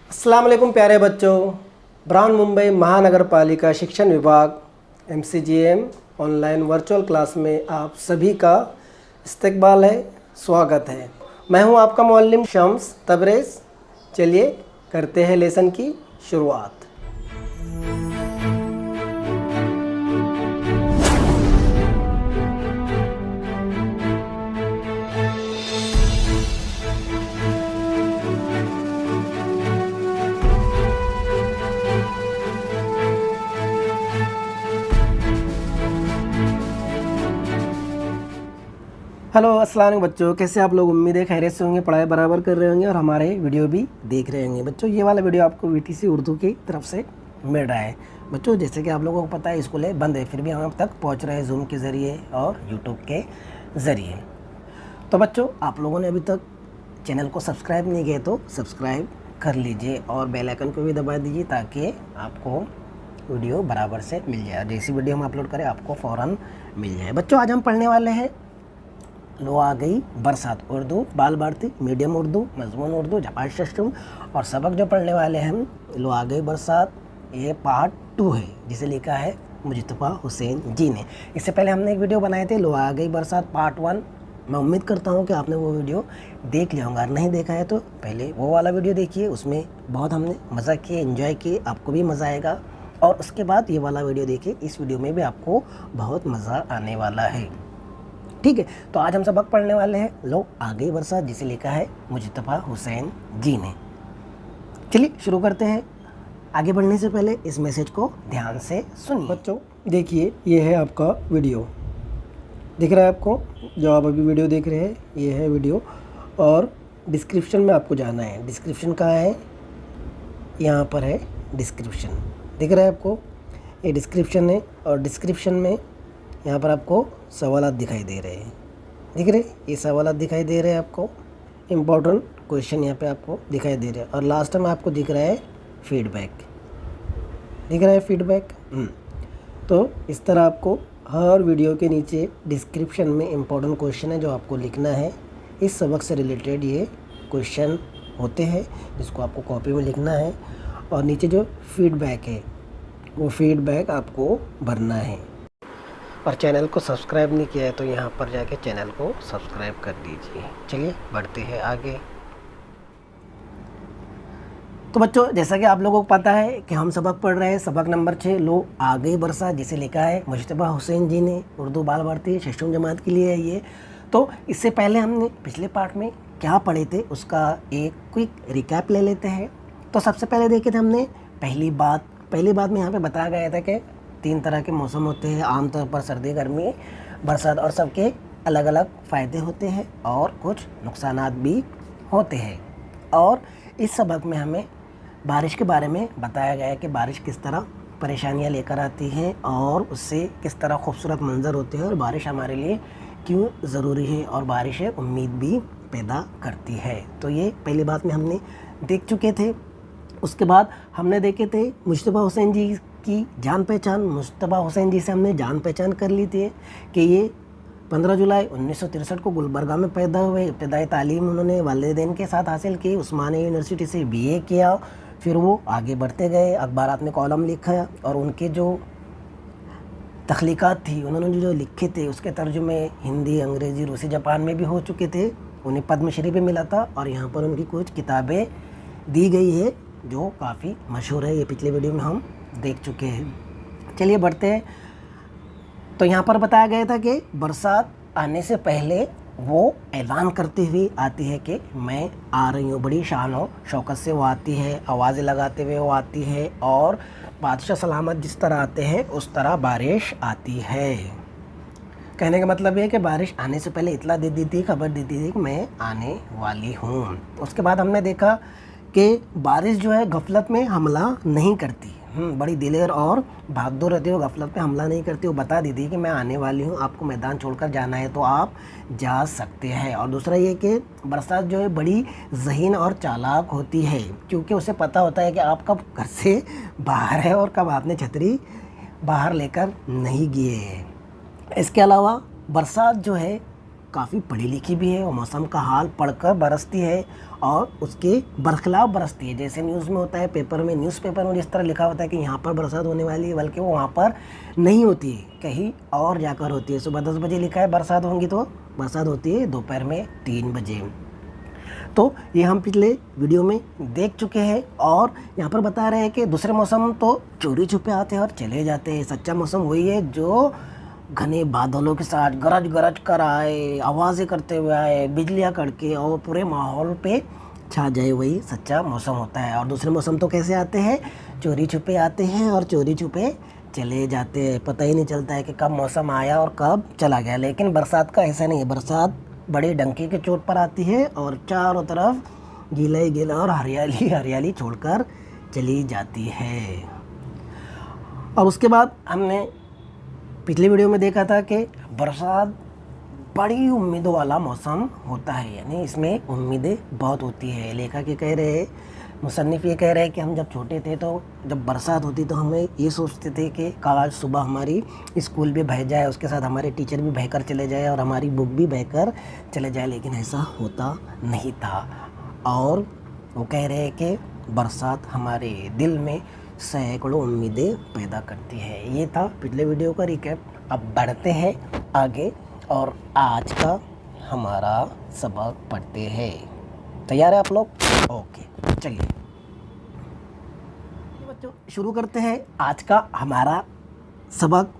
अस्सलाम वालेकुम प्यारे बच्चों। ब्राउन मुंबई महानगर पालिका शिक्षण विभाग MCGM ऑनलाइन वर्चुअल क्लास में आप सभी का इस्तकबाल है, स्वागत है। मैं हूं आपका मुअल्लिम शम्स तबरेज़। चलिए करते हैं लेसन की शुरुआत। हेलो अस्सलाम वालेकुम बच्चों, कैसे आप लोग? उम्मीद है खैरियत से होंगे, पढ़ाई बराबर कर रहे होंगे और हमारे वीडियो भी देख रहे होंगे। बच्चों ये वाला वीडियो आपको VTC उर्दू की तरफ से मिल रहा है। बच्चों जैसे कि आप लोगों को पता है स्कूलें बंद है, फिर भी हम अब तक पहुंच रहे हैं जूम के ज़रिए और यूट्यूब के ज़रिए। तो बच्चों आप लोगों ने अभी तक चैनल को सब्सक्राइब नहीं किया तो सब्सक्राइब कर लीजिए और बेल आइकन को भी दबा दीजिए ताकि आपको वीडियो बराबर से मिल जाए। जैसी वीडियो हम अपलोड करें आपको फ़ौरन मिल जाए। बच्चों आज हम पढ़ने वाले हैं लो आ गई बरसात, उर्दू बाल भारती मीडियम उर्दू मजमून उर्दू जपात शशुम। और सबक जो पढ़ने वाले हैं हम लो आ गई बरसात, ये पार्ट 2 है जिसे लिखा है मुजतबा हुसैन जी ने। इससे पहले हमने एक वीडियो बनाए थे लो आ गई बरसात पार्ट 1। मैं उम्मीद करता हूँ कि आपने वो वीडियो देख लिया होगा। नहीं देखा है तो पहले वो वाला वीडियो देखिए, उसमें बहुत हमने मज़ा किए, एंजॉय किए, आपको भी मज़ा आएगा। और उसके बाद ये वाला वीडियो देखिए, इस वीडियो में भी आपको बहुत मज़ा आने वाला है। ठीक है, तो आज हम सबक पढ़ने वाले हैं लो आ गई बरसात जिसे लिखा है मुजतबा हुसैन जी ने। चलिए शुरू करते हैं। आगे बढ़ने से पहले इस मैसेज को ध्यान से सुनिए। बच्चों देखिए, ये है आपका वीडियो, दिख रहा है आपको? जो आप अभी वीडियो देख रहे हैं ये है वीडियो। और डिस्क्रिप्शन में आपको जाना है। डिस्क्रिप्शन कहाँ है? यहाँ पर है डिस्क्रिप्शन, दिख रहा है आपको? ये डिस्क्रिप्शन है और डिस्क्रिप्शन में यहाँ पर आपको सवालात दिखाई दे रहे हैं, दिख रहे? ये सवालात दिखाई दे रहे हैं आपको, इम्पोर्टेंट क्वेश्चन यहाँ पे आपको दिखाई दे रहे हैं। और लास्ट में आपको दिख रहा है फीडबैक, दिख रहा है फीडबैक। तो इस तरह आपको हर वीडियो के नीचे डिस्क्रिप्शन में इम्पोर्टेंट क्वेश्चन है जो आपको लिखना है। इस सबक से रिलेटेड ये क्वेश्चन होते हैं जिसको आपको कॉपी में लिखना है। और नीचे जो फीडबैक है वो फीडबैक आपको भरना है। और चैनल को सब्सक्राइब नहीं किया है तो यहाँ पर जाके चैनल को सब्सक्राइब कर दीजिए। चलिए बढ़ते हैं आगे। तो बच्चों जैसा कि आप लोगों को पता है कि हम सबक पढ़ रहे हैं सबक नंबर 6 लो आ गई बरसात जिसे लिखा है मुजतबा हुसैन जी ने, उर्दू बाल भारती शशुम जमात के लिए है ये। तो इससे पहले हमने पिछले पार्ट में क्या पढ़े थे उसका एक क्विक रिकैप ले लेते हैं। तो सबसे पहले देखे थे हमने पहली बात में यहाँ पे बताया गया था कि 3 तरह के मौसम होते हैं, आमतौर पर सर्दी गर्मी बरसात, और सबके अलग अलग फ़ायदे होते हैं और कुछ नुकसानात भी होते हैं। और इस सबक में हमें बारिश के बारे में बताया गया है कि बारिश किस तरह परेशानियां लेकर आती है और उससे किस तरह खूबसूरत मंजर होते हैं और बारिश हमारे लिए क्यों ज़रूरी है और बारिश उम्मीद भी पैदा करती है। तो ये पहली बात में हमने देख चुके थे। उसके बाद हमने देखे थे मुजतबा हुसैन जी की जान पहचान। मुजतबा हुसैन जी से हमने जान पहचान कर ली थी कि ये 15 जुलाई 1963 को गुलबर्गा में पैदा हुए। इब्तदाई तालीम उन्होंने वालिदैन के साथ हासिल की, उस्मानिया यूनिवर्सिटी से BA किया। फिर वो आगे बढ़ते गए, अखबारात में कॉलम लिखा और उनके जो तख्लीक़ात थी उन्होंने जो लिखे थे उसके तर्जुमे हिंदी, अंग्रेज़ी, रूसी, जापान में भी हो चुके थे। उन्हें पद्मश्री भी मिला था और यहाँ पर उनकी कुछ किताबें दी गई है जो काफ़ी मशहूर है। ये पिछले वीडियो में हम देख चुके हैं। चलिए बढ़ते हैं। तो यहाँ पर बताया गया था कि बरसात आने से पहले वो ऐलान करते हुए आती है कि मैं आ रही हूँ। बड़ी शान और शौकत से वो आती है, आवाज़ें लगाते हुए वो आती है और बादशाह सलामत जिस तरह आते हैं उस तरह बारिश आती है। कहने का मतलब ये है कि बारिश आने से पहले इतला दे दी थी, खबर दी थी कि मैं आने वाली हूँ। उसके बाद हमने देखा कि बारिश जो है गफलत में हमला नहीं करती, बड़ी दिलेर और बहादुर रहती है। वो गफलत में हमला नहीं करती, वो बता दी थी कि मैं आने वाली हूँ, आपको मैदान छोड़कर जाना है तो आप जा सकते हैं। और दूसरा ये कि बरसात जो है बड़ी ज़हीन और चालाक होती है क्योंकि उसे पता होता है कि आप कब घर से बाहर है और कब आपने छतरी बाहर लेकर नहीं गए हैं। इसके अलावा बरसात जो है काफ़ी पढ़ी लिखी भी है और मौसम का हाल पढ़कर बरसती है और उसके बरखिलाफ़ बरसती है। जैसे न्यूज़ में होता है, पेपर में, न्यूज़पेपर में जिस तरह लिखा होता है कि यहाँ पर बरसात होने वाली है, बल्कि वो वहाँ पर नहीं होती है, कहीं और जाकर होती है। सुबह 10 बजे लिखा है बरसात होंगी, तो बरसात होती है दोपहर में 3 बजे। तो ये हम पिछले वीडियो में देख चुके हैं और यहाँ पर बता रहे हैं कि दूसरे मौसम तो चोरी छुपे आते हैं और चले जाते हैं। सच्चा मौसम वही है जो घने बादलों के साथ गरज गरज कर आए, आवाज़ें करते हुए आए, बिजलियाँ कड़के और पूरे माहौल पे छा जाए, वही सच्चा मौसम होता है। और दूसरे मौसम तो कैसे आते हैं? चोरी छुपे आते हैं और चोरी छुपे चले जाते हैं। पता ही नहीं चलता है कि कब मौसम आया और कब चला गया। लेकिन बरसात का ऐसा नहीं है। बरसात बड़े डंके के चोट पर आती है और चारों तरफ गीला ही गीला और हरियाली हरियाली छोड़कर चली जाती है। और उसके बाद हमने पिछले वीडियो में देखा था कि बरसात बड़ी उम्मीदों वाला मौसम होता है, यानी इसमें उम्मीदें बहुत होती है। लेखक ये कह रहे हैं, मुसन्निफ़ ये कह रहे हैं कि हम जब छोटे थे तो जब बरसात होती तो हमें ये सोचते थे कि काश सुबह हमारी स्कूल भी बह जाए, उसके साथ हमारे टीचर भी बहकर चले जाए और हमारी बुक भी बहकर चले जाए, लेकिन ऐसा होता नहीं था। और वो कह रहे हैं कि बरसात हमारे दिल में सैकड़ों उम्मीदें पैदा करती है। ये था पिछले वीडियो का रिकैप। अब बढ़ते हैं आगे और आज का हमारा सबक पढ़ते हैं। तैयार है आप लोग? ओके, चलिए बच्चों शुरू करते हैं आज का हमारा सबक।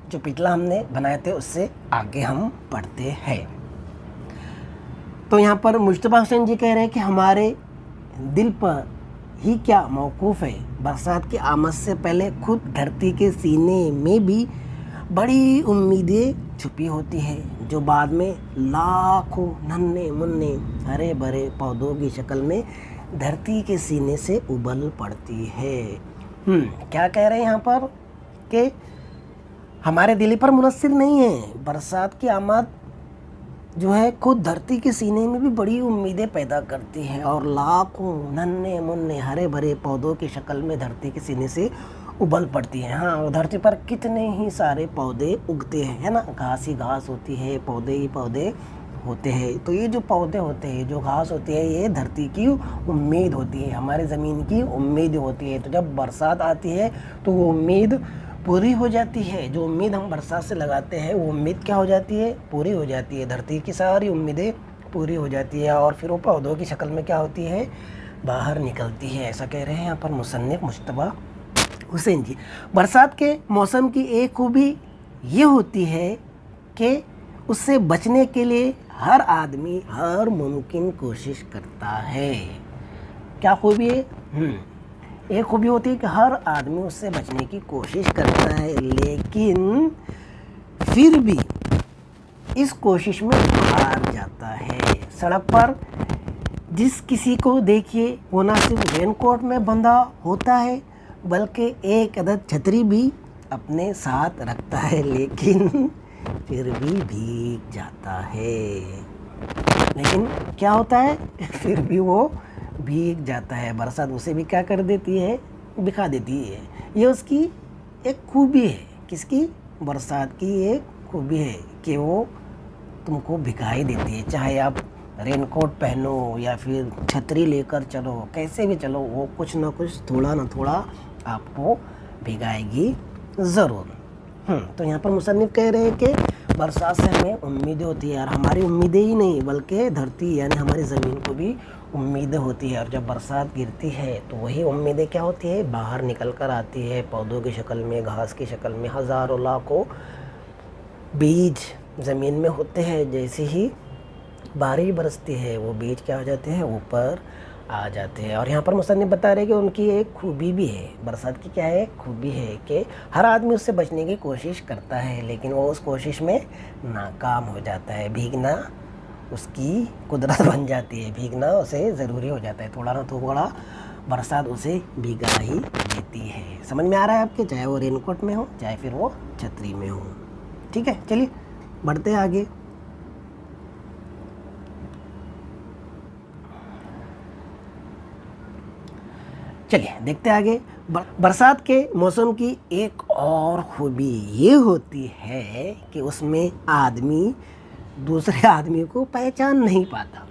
जो पिछला हमने बनाए थे उससे आगे हम पढ़ते हैं। तो यहाँ पर मुश्तबा हुसैन जी कह रहे हैं कि हमारे दिल पर ही क्या मौकूफ़ है, बरसात की आमद से पहले खुद धरती के सीने में भी बड़ी उम्मीदें छुपी होती है, जो बाद में लाखों नन्हे मुन्ने हरे भरे पौधों की शक्ल में धरती के सीने से उबल पड़ती है। क्या कह रहे हैं यहाँ पर कि हमारे दिल पर मुनस्सिर नहीं है, बरसात की आमद जो है खुद धरती के सीने में भी बड़ी उम्मीदें पैदा करती है और लाखों नन्हे मुन्ने हरे भरे पौधों की शक्ल में धरती के सीने से उबल पड़ती है। हाँ, धरती पर कितने ही सारे पौधे उगते हैं, है ना। घास ही घास होती है, पौधे ही पौधे होते हैं। तो ये जो पौधे होते हैं, जो घास होती है, ये धरती की उम्मीद होती है, हमारे ज़मीन की उम्मीद होती है। तो जब बरसात आती है तो वो उम्मीद पूरी हो जाती है। जो उम्मीद हम बरसात से लगाते हैं वो उम्मीद क्या हो जाती है? पूरी हो जाती है। धरती की सारी उम्मीदें पूरी हो जाती है और फिर वो पौधों की शक्ल में क्या होती है? बाहर निकलती है। ऐसा कह रहे हैं यहाँ पर मुसन्निफ मुश्तबा हुसैन जी। बरसात के मौसम की एक खूबी ये होती है कि उससे बचने के लिए हर आदमी हर मुमकिन कोशिश करता है। क्या खूबी है? एक खूबी होती है कि हर आदमी उससे बचने की कोशिश करता है, लेकिन फिर भी इस कोशिश में हार जाता है। सड़क पर जिस किसी को देखिए वो ना सिर्फ रेनकोट में बंधा होता है बल्कि एक अदद छतरी भी अपने साथ रखता है, लेकिन फिर भी भीग जाता है। लेकिन क्या होता है? फिर भी वो भीग जाता है। बरसात उसे भी क्या कर देती है? भिगा देती है। ये उसकी एक खूबी है। किसकी? बरसात की एक खूबी है कि वो तुमको भिगा ही देती है। चाहे आप रेनकोट पहनो या फिर छतरी लेकर चलो, कैसे भी चलो, वो कुछ ना कुछ थोड़ा ना थोड़ा आपको भिगाएगी ज़रूर। तो यहाँ पर मुसन्निफ कह रहे हैं कि बरसात से हमें उम्मीदें होती है और हमारी उम्मीदें ही नहीं बल्कि धरती यानी हमारी ज़मीन को भी उम्मीदें होती है। और जब बरसात गिरती है तो वही उम्मीदें क्या होती है? बाहर निकल कर आती है, पौधों की शक्ल में, घास की शक्ल में। हज़ारों लाखों बीज ज़मीन में होते हैं। जैसे ही बारिश बरसती है वो बीज क्या हो जाते हैं? ऊपर आ जाते हैं। और यहाँ पर मुसन्निफ बता रहे हैं कि उनकी एक खूबी भी है। बरसात की क्या है? खूबी है कि हर आदमी उससे बचने की कोशिश करता है, लेकिन वो उस कोशिश में नाकाम हो जाता है। भीगना उसकी कुदरत बन जाती है, भीगना उसे ज़रूरी हो जाता है। थोड़ा ना थोड़ा बरसात उसे भीगा ही देती है। समझ में आ रहा है आपके? चाहे वो रेनकोट में हो, चाहे फिर वो छतरी में हो। ठीक है, चलिए बढ़ते हैं आगे। चलिए देखते हैं आगे। बरसात के मौसम की एक और खूबी ये होती है कि उसमें आदमी दूसरे आदमी को पहचान नहीं पाता।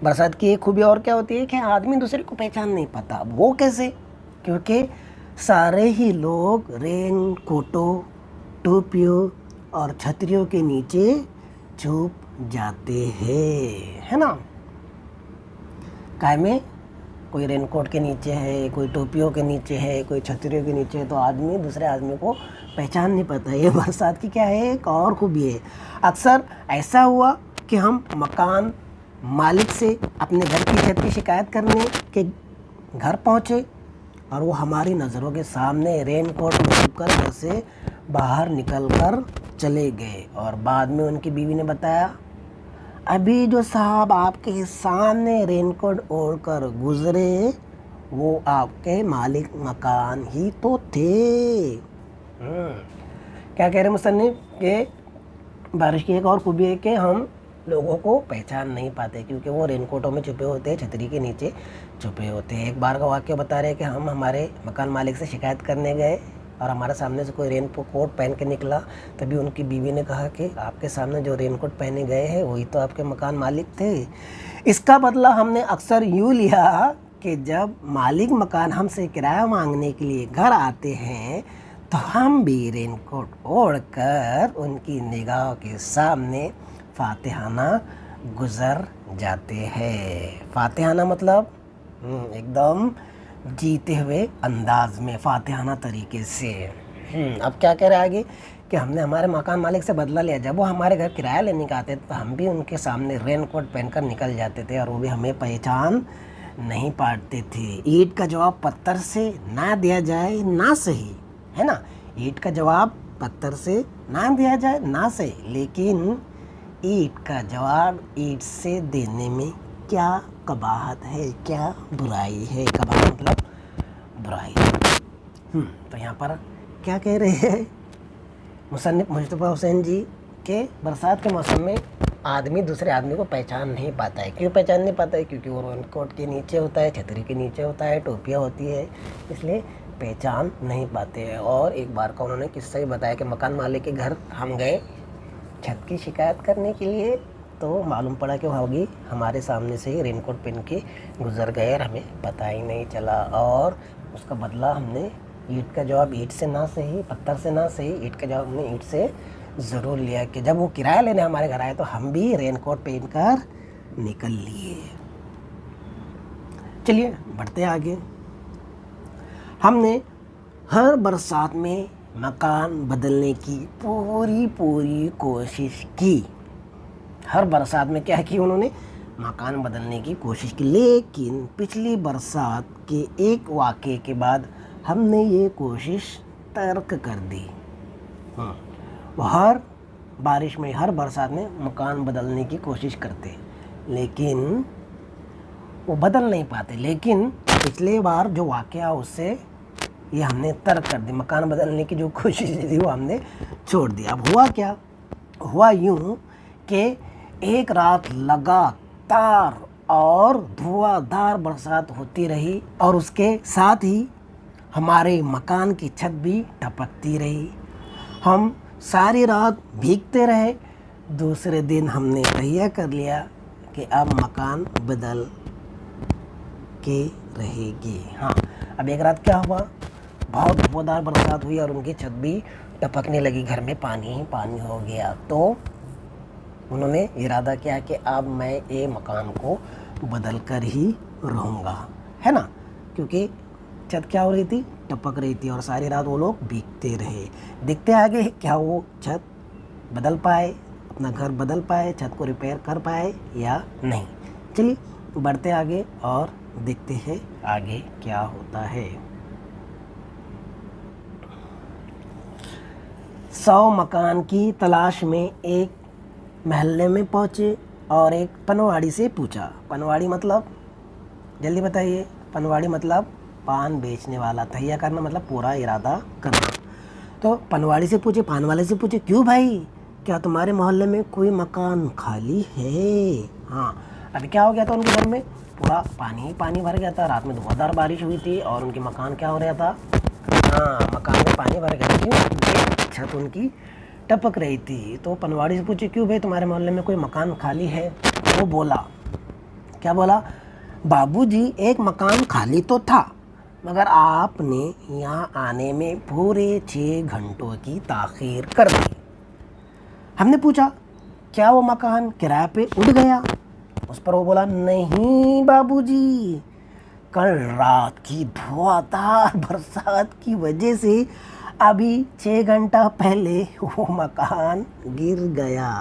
बरसात की एक खूबी और क्या होती है कि आदमी दूसरे को पहचान नहीं पाता। वो कैसे? क्योंकि सारे ही लोग रेन कोटों, टोपियों और छतरियों के नीचे छुप जाते हैं, है ना। काय में कोई रेनकोट के नीचे है, कोई टोपियों के नीचे है, कोई छतरियों के नीचे है, तो आदमी दूसरे आदमी को पहचान नहीं पाता। ये बरसात की क्या है, एक और खूबी है। अक्सर ऐसा हुआ कि हम मकान मालिक से अपने घर की छत की शिकायत करने के घर पहुँचे और वो हमारी नज़रों के सामने रेनकोट में छुपकर घर से बाहर निकल कर चले गए। और बाद में उनकी बीवी ने बताया, अभी जो साहब आपके सामने रेनकोट ओढ़कर गुजरे वो आपके मालिक मकान ही तो थे। क्या कह रहे मुसन्निफ कि बारिश की एक और खूबी है कि हम लोगों को पहचान नहीं पाते क्योंकि वो रेनकोटों में छुपे होते हैं, छतरी के नीचे छुपे होते हैं। एक बार का वाक़या बता रहे हैं कि हम हमारे मकान मालिक से शिकायत करने गए और हमारे सामने से कोई रेन कोट पहन के निकला। तभी उनकी बीवी ने कहा कि आपके सामने जो रेन कोट पहने गए हैं वही तो आपके मकान मालिक थे। इसका बदला हमने अक्सर यूँ लिया कि जब मालिक मकान हमसे किराया मांगने के लिए घर आते हैं तो हम भी रेन कोट ओढ़कर उनकी निगाहों के सामने फातिहाना गुज़र जाते हैं। फातिहाना मतलब एकदम जीते हुए अंदाज में, फातिहाना तरीके से। अब क्या कह रहे हैं आगे कि हमने हमारे मकान मालिक से बदला लिया। जब वो हमारे घर किराया लेने के आते थे तो हम भी उनके सामने रेन कोट पहनकर निकल जाते थे और वो भी हमें पहचान नहीं पाते थे। ईंट का जवाब पत्थर से ना दिया जाए ना सही, है ना। ईंट का जवाब पत्थर से ना दिया जाए ना सही, लेकिन ईंट का जवाब ईंट से देने में क्या कबाहत है, क्या बुराई है। कबाहत मतलब बुराई। तो यहाँ पर क्या कह रहे हैं मुसन्निफ मुस्तफ़ा हुसैन जी के बरसात के मौसम में आदमी दूसरे आदमी को पहचान नहीं पाता है। क्यों पहचान नहीं पाता है? क्योंकि वो रेनकोट के नीचे होता है, छतरी के नीचे होता है, टोपियाँ होती है, इसलिए पहचान नहीं पाते हैं। और एक बार का उन्होंने किस्सा ही बताया कि मकान मालिक के घर हम गए छत की शिकायत करने के लिए, तो मालूम पड़ा कि होगी हमारे सामने से ही रेनकोट पहन के गुजर गए और हमें पता ही नहीं चला। और उसका बदला हमने ईंट का जवाब ईंट से ना सही, पत्थर से ना सही, ईंट का जवाब हमने ईंट से ज़रूर लिया कि जब वो किराया लेने हमारे घर आए तो हम भी रेनकोट पहन कर निकल लिए। चलिए बढ़ते आगे। हमने हर बरसात में मकान बदलने की पूरी कोशिश की। हर बरसात में क्या की उन्होंने? मकान बदलने की कोशिश की। लेकिन पिछली बरसात के एक वाक़ये के बाद हमने ये कोशिश तर्क कर दी। वो हर बारिश में, हर बरसात में मकान बदलने की कोशिश करते लेकिन वो बदल नहीं पाते। लेकिन पिछले बार जो वाक़या उससे ये हमने तर्क कर दी, मकान बदलने की जो कोशिश थी वो हमने छोड़ दिया। अब हुआ क्या? हुआ यूँ कि एक रात लगातार और धुआंधार बरसात होती रही और उसके साथ ही हमारे मकान की छत भी टपकती रही। हम सारी रात भीगते रहे। दूसरे दिन हमने तय कर लिया कि अब मकान बदल के रहेगी। हाँ, अब एक रात क्या हुआ, बहुत धुआंधार बरसात हुई और उनकी छत भी टपकने लगी, घर में पानी ही पानी हो गया। तो उन्होंने इरादा किया कि अब मैं ये मकान को बदल कर ही रहूँगा, है ना, क्योंकि छत क्या हो रही थी, टपक रही थी और सारी रात वो लोग भीगते रहे। देखते आगे क्या वो छत बदल पाए, अपना घर बदल पाए, छत को रिपेयर कर पाए या नहीं। चलिए बढ़ते आगे और देखते हैं आगे क्या होता है। 100 मकान की तलाश में एक महल्ले में पहुँचे और एक पनवाड़ी से पूछा। पनवाड़ी मतलब, जल्दी बताइए। पनवाड़ी मतलब पान बेचने वाला, तैयार करना मतलब पूरा इरादा करना। तो पनवाड़ी से पूछे, पान वाले से पूछे, क्यों भाई, क्या तुम्हारे मोहल्ले में कोई मकान खाली है? हाँ, अभी क्या हो गया था, उनके घर में पूरा पानी ही पानी भर गया था। रात में धुआंधार बारिश हुई थी और उनके मकान क्या हो रहा था, हाँ, मकान में पानी भर गया। क्यों? छत उनकी टपक रही थी। तो पनवाड़ी से पूछे, क्यों भाई, तुम्हारे मोहल्ले में कोई मकान खाली है? वो बोला, क्या बोला? बाबूजी, एक मकान खाली तो था, मगर आपने यहाँ आने में पूरे 6 घंटों की ताख़ीर कर दी। हमने पूछा, क्या वो मकान किराए पे उड़ गया? उस पर वो बोला, नहीं बाबूजी, कल रात की धुआंधार बरसात की वजह से अभी 6 घंटा पहले वो मकान गिर गया।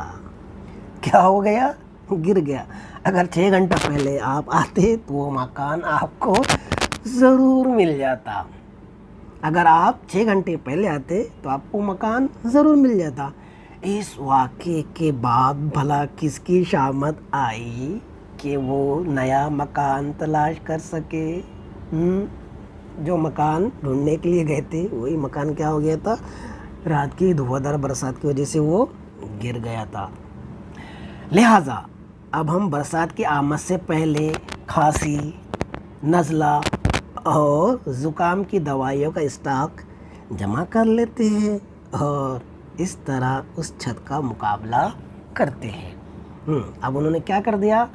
क्या हो गया? गिर गया। अगर 6 घंटा पहले आप आते तो वो मकान आपको ज़रूर मिल जाता। अगर आप 6 घंटे पहले आते तो आपको मकान ज़रूर मिल जाता। इस वाक़े के बाद भला किसकी शामत आई कि वो नया मकान तलाश कर सके? जो मकान ढूंढने के लिए गए थे वही मकान क्या हो गया था? रात की धुआंधार बरसात की वजह से वो गिर गया था। लिहाजा अब हम बरसात की आमद से पहले खांसी, नज़ला और ज़ुकाम की दवाइयों का स्टॉक जमा कर लेते हैं और इस तरह उस छत का मुकाबला करते हैं। अब उन्होंने क्या कर दिया?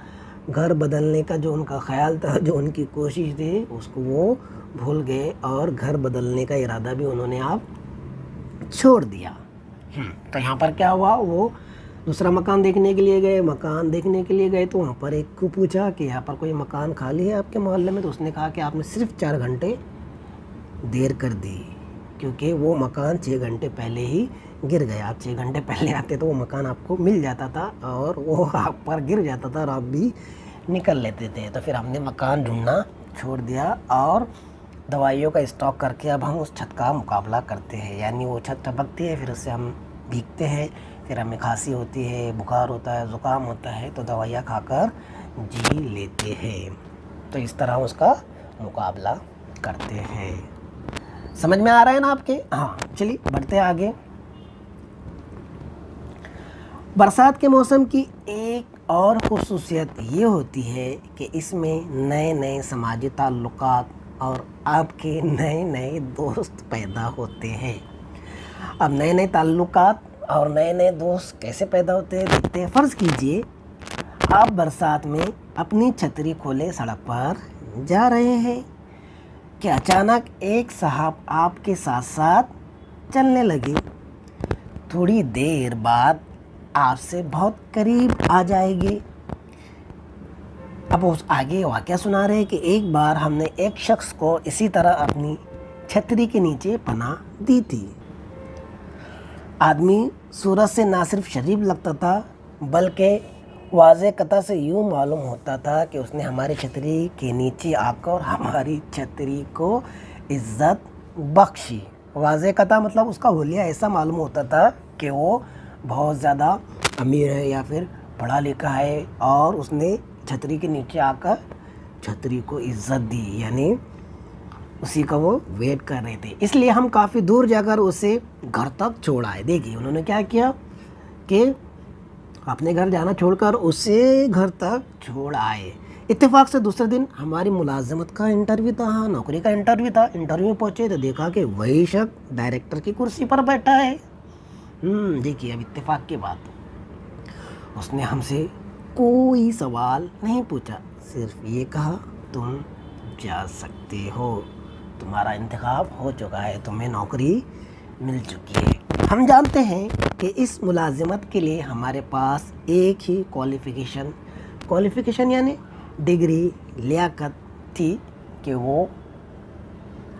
घर बदलने का जो उनका ख्याल था, जो उनकी कोशिश थी, उसको वो भूल गए और घर बदलने का इरादा भी उन्होंने आप छोड़ दिया। तो यहाँ पर क्या हुआ? वो दूसरा मकान देखने के लिए गए। मकान देखने के लिए गए तो वहाँ पर एक को पूछा कि यहाँ पर कोई मकान खाली है आपके मोहल्ले में? तो उसने कहा कि आपने सिर्फ 4 घंटे देर कर दी, क्योंकि वो मकान 6 घंटे पहले ही गिर गया। आप 6 घंटे पहले आते तो वो मकान आपको मिल जाता था और वो आप पर गिर जाता था और आप भी निकल लेते थे। तो फिर हमने मकान ढूंढना छोड़ दिया और दवाइयों का स्टॉक करके अब हम उस छत का मुकाबला करते हैं। यानी वो छत टपकती है, फिर उससे हम भीगते हैं, फिर हमें खांसी होती है, बुखार होता है, ज़ुकाम होता है, तो दवाइयाँ खाकर जी लेते हैं। तो इस तरह उसका मुकाबला करते हैं। समझ में आ रहा है ना आपके? हाँ, चलिए बढ़ते हैं आगे। बरसात के मौसम की एक और ख़ुसूसियत ये होती है कि इसमें नए नए समाजी ताल्लुकात और आपके नए नए दोस्त पैदा होते हैं। अब नए नए ताल्लुकात और नए नए दोस्त कैसे पैदा होते हैं देखते हैं। फ़र्ज़ कीजिए आप बरसात में अपनी छतरी खोले सड़क पर जा रहे हैं कि अचानक एक साहब आपके साथ साथ चलने लगे। थोड़ी देर बाद आपसे बहुत करीब आ जाएंगे। अब उस आगे वाक़या सुना रहे हैं कि एक बार हमने एक शख्स को इसी तरह अपनी छतरी के नीचे पनाह दी थी। आदमी सूरत से ना सिर्फ शरीफ लगता था, बल्कि वाज़े कता से यूँ मालूम होता था कि उसने हमारी छतरी के नीचे आकर हमारी छतरी को इज़्ज़त बख्शी। वाज़े कता मतलब उसका हुलिया ऐसा मालूम होता था कि वो बहुत ज़्यादा अमीर है या फिर पढ़ा लिखा है और उसने छतरी के नीचे आकर छतरी को इज़्ज़त दी, यानी उसी का वो वेट कर रहे थे। इसलिए हम काफ़ी दूर जाकर उसे घर तक छोड़ आए। देखिए उन्होंने क्या किया कि अपने घर जाना छोड़कर उसे घर तक छोड़ आए। इत्तेफाक से दूसरे दिन हमारी मुलाजमत का इंटरव्यू था, हाँ नौकरी का इंटरव्यू था। इंटरव्यू में पहुँचे तो देखा कि वही शख्स डायरेक्टर की कुर्सी पर बैठा है। देखिए अब इत्तेफाक की बात, उसने हमसे कोई सवाल नहीं पूछा, सिर्फ ये कहा तुम जा सकते हो, तुम्हारा इंतखाब हो चुका है, तुम्हें नौकरी मिल चुकी है। हम जानते हैं कि इस मुलाजिमत के लिए हमारे पास एक ही क्वालिफ़िकेशन यानी डिग्री, लियाकत थी कि वो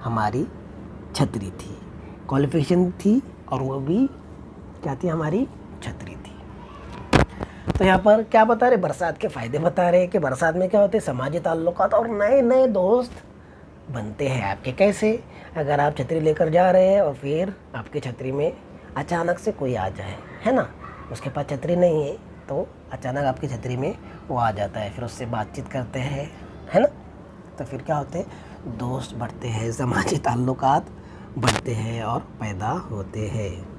हमारी छतरी थी। क्वालिफ़िकेशन थी और वो भी क्या थी? हमारी छतरी थी। तो यहाँ पर क्या बता रहे? बरसात के फ़ायदे बता रहे हैं कि बरसात में क्या होते हैं, समाजी ताल्लुकात और नए नए दोस्त बनते हैं आपके। कैसे? अगर आप छतरी लेकर जा रहे हैं और फिर आपकी छतरी में अचानक से कोई आ जाए, है ना, उसके पास छतरी नहीं है तो अचानक आपकी छतरी में वो आ जाता है, फिर उससे बातचीत करते हैं, है ना, तो फिर क्या होते हैं? दोस्त बढ़ते हैं, समाजी ताल्लुकात बढ़ते हैं और पैदा होते हैं।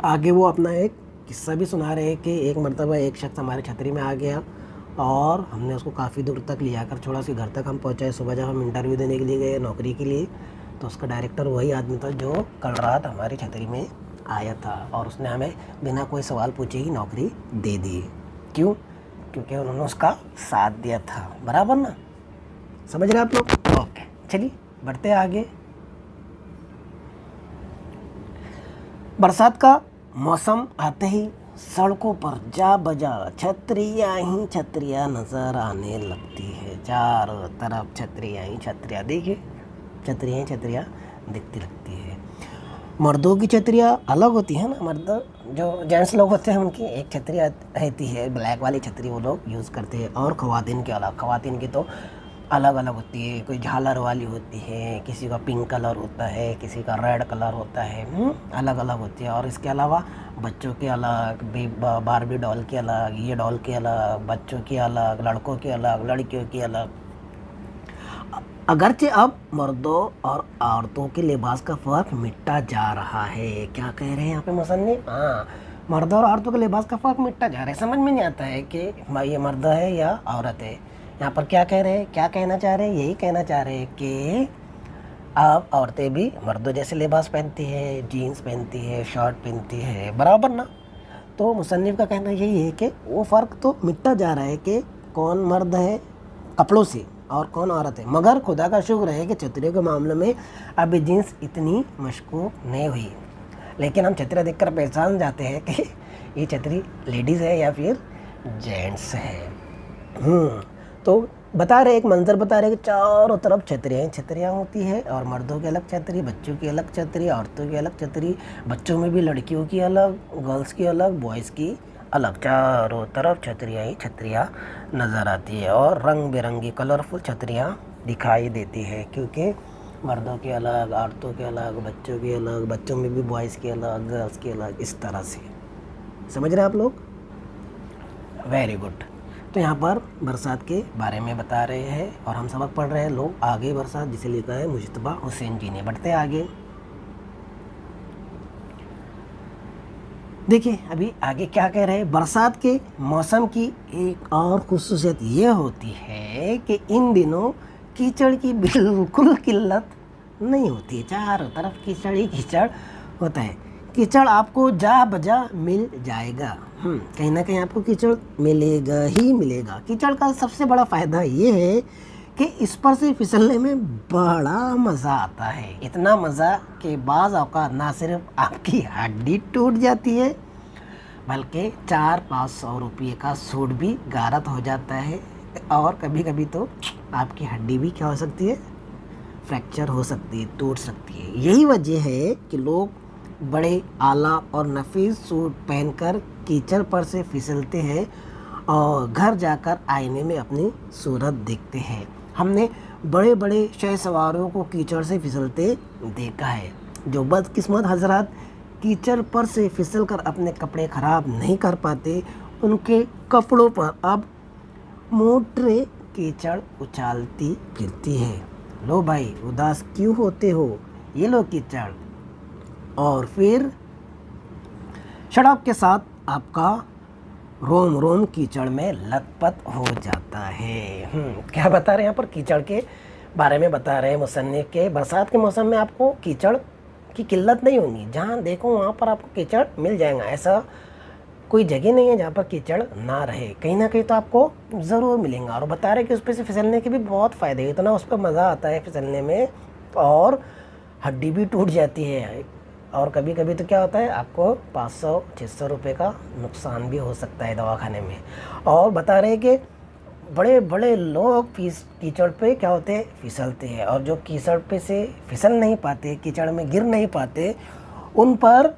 आगे वो अपना एक किस्सा भी सुना रहे हैं कि एक मरतबा एक शख्स हमारे छतरी में आ गया और हमने उसको काफ़ी दूर तक लिया कर छोड़ा, उसके घर तक हम पहुँचाए। सुबह जब हम इंटरव्यू देने के लिए गए नौकरी के लिए, तो उसका डायरेक्टर वही आदमी था जो कल रात हमारी छतरी में आया था और उसने हमें बिना कोई सवाल पूछे ही नौकरी दे दी। क्यों? क्योंकि उन्होंने उसका साथ दिया था। बराबर ना? समझ रहे आप लोग? ओके, चलिए बढ़ते आगे। बरसात का मौसम आते ही सड़कों पर जा बजा छतरियाँ ही छतरियाँ नज़र आने लगती है। चारों तरफ छतरियाँ ही छतरियाँ, देखिए छतरियाँ ही छतरियाँ दिखती लगती है। मर्दों की छतरियाँ अलग होती है ना, मर्द जो जेंट्स लोग होते हैं उनकी एक छतरी रहती है, ब्लैक वाली छतरी वो लोग यूज़ करते हैं। और ख़वातीन के अलग, ख़वातीन की तो अलग अलग होती है। कोई झालर वाली होती है, किसी का पिंक कलर होता है, किसी का रेड कलर होता है, अलग अलग होती है। और इसके अलावा बच्चों के अलग, बारबी डॉल के अलग, ये डॉल के अलग, बच्चों की अलग, लड़कों के अलग, लड़कियों की अलग। अगरचे अब मर्दों और औरतों के लिबास का फ़र्क मिटता जा रहा है। क्या कह रहे हैं यहाँ पे मुसन्निफ? हाँ, मर्दों और औरतों के लिबास का फ़र्क मिटता जा रहा है। समझ में नहीं आता है कि ये मर्द है या औरत है। यहाँ पर क्या कह रहे हैं, क्या कहना चाह रहे हैं? यही कहना चाह रहे हैं कि अब औरतें भी मर्दों जैसे लिबास पहनती है, जीन्स पहनती है, शर्ट पहनती है, बराबर ना? तो मुसन्निफ का कहना यही है कि वो फ़र्क तो मिटता जा रहा है कि कौन मर्द है कपड़ों से और कौन औरत है। मगर खुदा का शुक्र है कि छतरियों के मामले में अभी जीन्स इतनी मशकूक नहीं हुई। लेकिन हम छतरियाँ देखकर पहचान जाते हैं कि ये छतरी लेडीज़ है या फिर जेंट्स है। तो बता रहे, एक मंजर बता रहे कि चारों तरफ छतरियाँ छतरियाँ होती है और मर्दों की अलग छतरी, बच्चों की अलग छतरी, औरतों की अलग छतरी, बच्चों में भी लड़कियों की अलग, गर्ल्स की अलग, बॉयज़ की अलग। चारों तरफ छतरियाँ ही छतरियाँ नज़र आती है और रंग बिरंगी कलरफुल छतरियाँ दिखाई देती है। क्योंकि मर्दों की अलग, औरतों के अलग, बच्चों की अलग, बच्चों में भी बॉयज़ की अलग, गर्ल्स की अलग, इस तरह से। समझ रहे आप लोग? Very good. तो यहाँ पर बरसात के बारे में बता रहे हैं और हम सबक पढ़ रहे हैं लोग आगे बरसात, जिसे लिखा है मुजतबा हुसैन जी ने। बढ़ते आगे। देखिए अभी आगे क्या कह रहे हैं। बरसात के मौसम की एक और खुसूसियत ये होती है कि इन दिनों कीचड़ की बिल्कुल किल्लत नहीं होती है। चारों तरफ कीचड़ ही कीचड़ होता है। कीचड़ आपको जा बजा मिल जाएगा। कहीं ना कहीं आपको कीचड़ मिलेगा ही मिलेगा। कीचड़ का सबसे बड़ा फ़ायदा ये है कि इस पर से फिसलने में बड़ा मज़ा आता है। इतना मज़ा कि बाज़ औक़ात ना सिर्फ आपकी हड्डी टूट जाती है बल्कि 400-500 रुपये का सूट भी गारत हो जाता है। और कभी कभी तो आपकी हड्डी भी क्या हो सकती है, फ्रैक्चर हो सकती है, टूट सकती है। यही वजह है कि लोग बड़े आला और नफीस सूट पहनकर कीचड़ पर से फिसलते हैं और घर जाकर आईने में अपनी सूरत देखते हैं। हमने बड़े बड़े शहसवारों को कीचड़ से फिसलते देखा है। जो बदकिस्मत हजरात कीचड़ पर से फिसलकर अपने कपड़े ख़राब नहीं कर पाते, उनके कपड़ों पर अब मोटरे कीचड़ उछालती फिरती है। लो भाई, उदास क्यों होते हो, ये लो कीचड़। और फिर शराब के साथ आपका रोम रोम कीचड़ में लथपथ हो जाता है। क्या बता रहे हैं यहाँ पर? कीचड़ के बारे में बता रहे हैं मुसन्निफ के। बरसात के मौसम में आपको कीचड़ की किल्लत नहीं होगी। जहाँ देखो वहाँ पर आपको कीचड़ मिल जाएगा। ऐसा कोई जगह नहीं है जहाँ पर कीचड़ ना रहे। कहीं ना कहीं तो आपको ज़रूर मिलेगा। और बता रहे कि उस पर से फिसलने के भी बहुत फ़ायदे हैं। इतना उस पर मज़ा आता है फिसलने में, और हड्डी भी टूट जाती है। और कभी कभी तो क्या होता है, आपको 500-600 रुपये का नुकसान भी हो सकता है दवाखाने में। और बता रहे कि बड़े बड़े लोग कीचड़ पे क्या होते हैं, फिसलते हैं। और जो कीचड़ पे से फिसल नहीं पाते, कीचड़ में गिर नहीं पाते, उन पर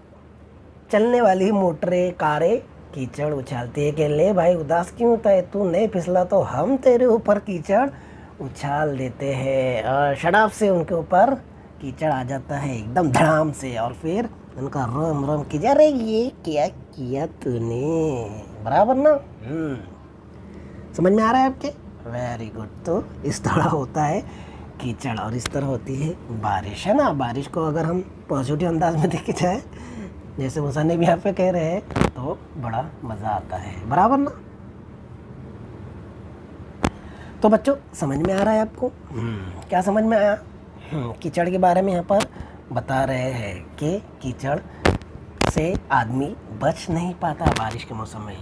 चलने वाली मोटरें, कारें कीचड़ उछालती है कि ले भाई उदास क्यों होता है, तू नहीं फिसला तो हम तेरे ऊपर कीचड़ उछाल देते हैं। और शराब से उनके ऊपर कीचड़ आ जाता है एकदम धड़ाम से। और फिर उनका रोम रोम कीचड़, अरे ये क्या किया तूने, बराबर ना? समझ में आ रहा है आपके? Very good. तो इस तरह होता है कीचड़ और इस तरह होती है बारिश, है ना? बारिश को अगर हम पॉजिटिव अंदाज में देखे जाए, जैसे मुसन्निफ भी यहाँ पे कह रहे हैं, तो बड़ा मज़ा आता है, बराबर ना? तो बच्चों समझ में आ रहा है आपको? क्या समझ में आया? कीचड़ के बारे में यहाँ पर बता रहे हैं कि कीचड़ से आदमी बच नहीं पाता बारिश के मौसम में।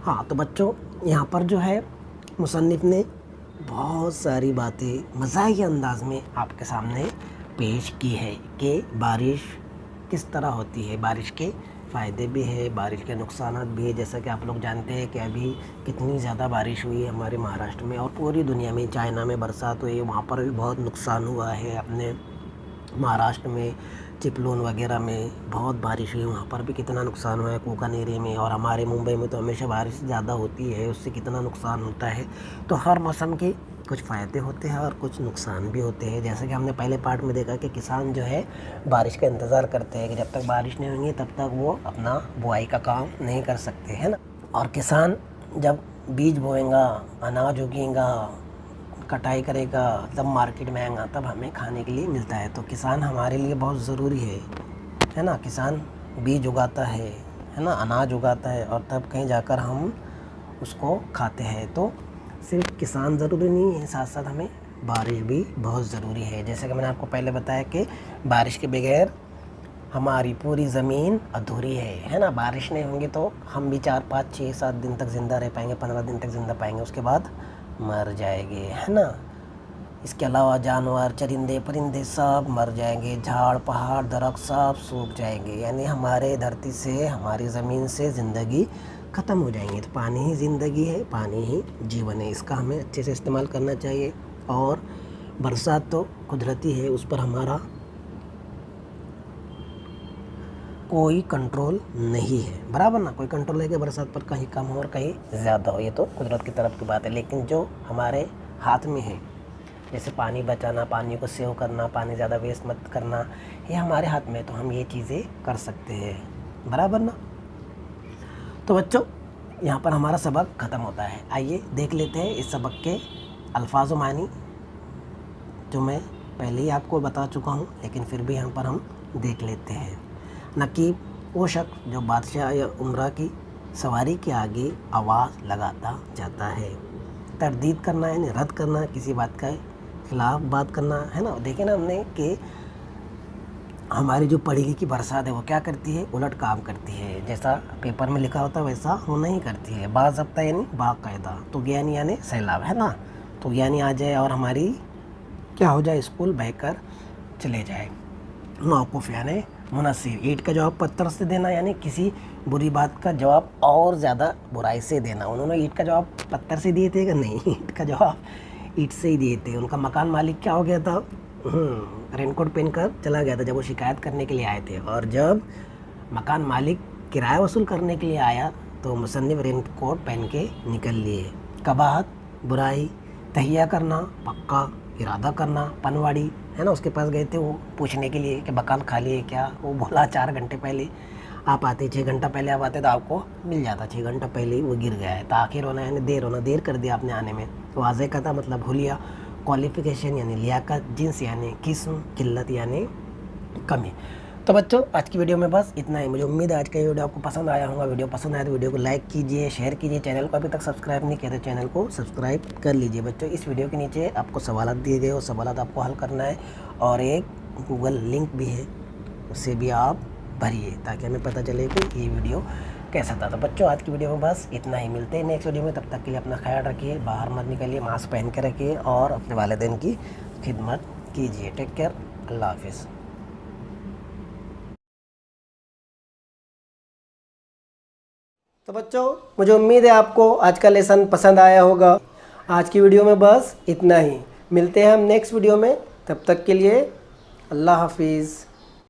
हाँ तो बच्चों, यहाँ पर जो है मुसन्निफ़ ने बहुत सारी बातें मज़ाक़ी अंदाज में आपके सामने पेश की है कि बारिश किस तरह होती है, बारिश के फ़ायदे भी है, बारिश के नुकसानात भी है। जैसा कि आप लोग जानते हैं कि अभी कितनी ज़्यादा बारिश हुई है हमारे महाराष्ट्र में और पूरी दुनिया में। चाइना में बरसात हुई है, वहाँ पर भी बहुत नुकसान हुआ है। अपने महाराष्ट्र में चिपलून वगैरह में बहुत बारिश हुई, वहाँ पर भी कितना नुकसान हुआ है कोंकण एरिया में। और हमारे मुंबई में तो हमेशा बारिश ज़्यादा होती है, उससे कितना नुकसान होता है। तो हर मौसम के कुछ फ़ायदे होते हैं और कुछ नुकसान भी होते हैं। जैसे कि हमने पहले पार्ट में देखा कि किसान जो है बारिश का इंतज़ार करते हैं कि जब तक बारिश नहीं होंगी तब तक वो अपना बुआई का काम नहीं कर सकते, है ना। और किसान जब बीज बोएगा, अनाज उगेगा, कटाई करेगा, तब मार्केट में आएगा, तब हमें खाने के लिए मिलता है। तो किसान हमारे लिए बहुत ज़रूरी है ना। किसान बीज उगाता है ना, अनाज उगाता है और तब कहीं जाकर हम उसको खाते हैं। तो सिर्फ किसान ज़रूरी नहीं है, साथ साथ हमें बारिश भी बहुत ज़रूरी है। जैसे कि मैंने आपको पहले बताया कि बारिश के बगैर हमारी पूरी ज़मीन अधूरी है ना। बारिश नहीं होंगी तो हम भी 4, 5, 6, 7 दिन तक ज़िंदा रह पाएंगे, 15 दिन तक ज़िंदा पाएंगे, उसके बाद मर जाएंगे, है ना। इसके अलावा जानवर, चरिंदे, परिंदे सब मर जाएंगे, झाड़, पहाड़, दरख्त सब सूख जाएंगे। यानी हमारे धरती से, हमारी ज़मीन से ज़िंदगी ख़त्म हो जाएंगी। तो पानी ही ज़िंदगी है, पानी ही जीवन है, इसका हमें अच्छे से इस्तेमाल करना चाहिए। और बरसात तो कुदरती है, उस पर हमारा कोई कंट्रोल नहीं है, बराबर ना। कोई कंट्रोल है कि बरसात पर कहीं कम हो और कहीं ज़्यादा हो, ये तो कुदरत की तरफ की बात है। लेकिन जो हमारे हाथ में है, जैसे पानी बचाना, पानी को सेव करना, पानी ज़्यादा वेस्ट मत करना, ये हमारे हाथ में है। तो हम ये चीज़ें कर सकते हैं, बराबर ना। तो बच्चों, यहाँ पर हमारा सबक ख़त्म होता है। आइए देख लेते हैं इस सबक के अल्फाज व मानी, जो मैं पहले ही आपको बता चुका हूँ, लेकिन फिर भी यहाँ पर हम देख लेते हैं। नकीब वो शख्स जो बादशाह या उमरा की सवारी के आगे आवाज़ लगाता जाता है। तरदीद करना यानी रद्द करना, किसी बात का खिलाफ बात करना, है ना। देखें ना हमने कि हमारी जो पढ़ी लिखी बरसात है वो क्या करती है, उलट काम करती है। जैसा पेपर में लिखा होता है वैसा वो नहीं करती है। बाज़ाब्ता यानी बाकायदा, तूग़यान यानी सैलाब, है ना। तूग़यानी आ जाए और हमारी क्या हो जाए, स्कूल बहकर चले जाए। मौक़ूफ़ यानी मुनसिर, ईंट का जवाब पत्थर से देना यानी किसी बुरी बात का जवाब और ज़्यादा बुराई से देना। उन्होंने ईंट का जवाब पत्थर से दिए थे कि नहीं, ईंट का जवाब ईंट से ही दिए थे। उनका मकान मालिक क्या हो गया था, रेनकोट पहनकर चला गया था जब वो शिकायत करने के लिए आए थे। और जब मकान मालिक किराया वसूल करने के लिए आया तो मुसन्निफ रेनकोट पहन के निकल लिए। कबाहत बुराई, तहिया करना पक्का, इरादा करना पनवाड़ी, है ना। उसके पास गए थे वो पूछने के लिए कि मकान खाली है क्या। वो बोला 4 घंटे पहले आप आते, 6 घंटा पहले आप आते तो आपको मिल जाता। 6 घंटा पहले ही वो गिर गया है। ताख़िर होना यानी देर होना, देर कर दिया आपने आने में। तो वाज़े का था मतलब हुलिया, क्वालिफ़िकेशन यानी लियाकत, जिन्स यानी किस्म, किल्लत यानी कमी। तो बच्चों, आज की वीडियो में बस इतना ही। मुझे उम्मीद है आज का ये वीडियो आपको पसंद आया होगा। वीडियो पसंद आया तो वीडियो को लाइक कीजिए, शेयर कीजिए। चैनल को अभी तक सब्सक्राइब नहीं किया तो चैनल को सब्सक्राइब कर लीजिए। बच्चों, इस वीडियो के नीचे आपको सवालात दिए गए, वो सवालात आपको हल करना है और एक गूगल लिंक भी है, उससे भी आप भरिए ताकि हमें पता चले कि ये वीडियो कैसा था। तो बच्चों, आज की वीडियो में बस इतना ही। मिलते हैं नेक्स्ट वीडियो में, तब तक के लिए अपना ख्याल रखिए, बाहर मत निकलिए, मास्क पहन के रखिए और अपने वालिदैन की खिदमत कीजिए। टेक केयर, अल्लाह हाफिज़। तो बच्चों, मुझे उम्मीद है आपको आज का लेसन पसंद आया होगा। आज की वीडियो में बस इतना ही। मिलते हैं हम नेक्स्ट वीडियो में, तब तक के लिए अल्लाह हाफिज़।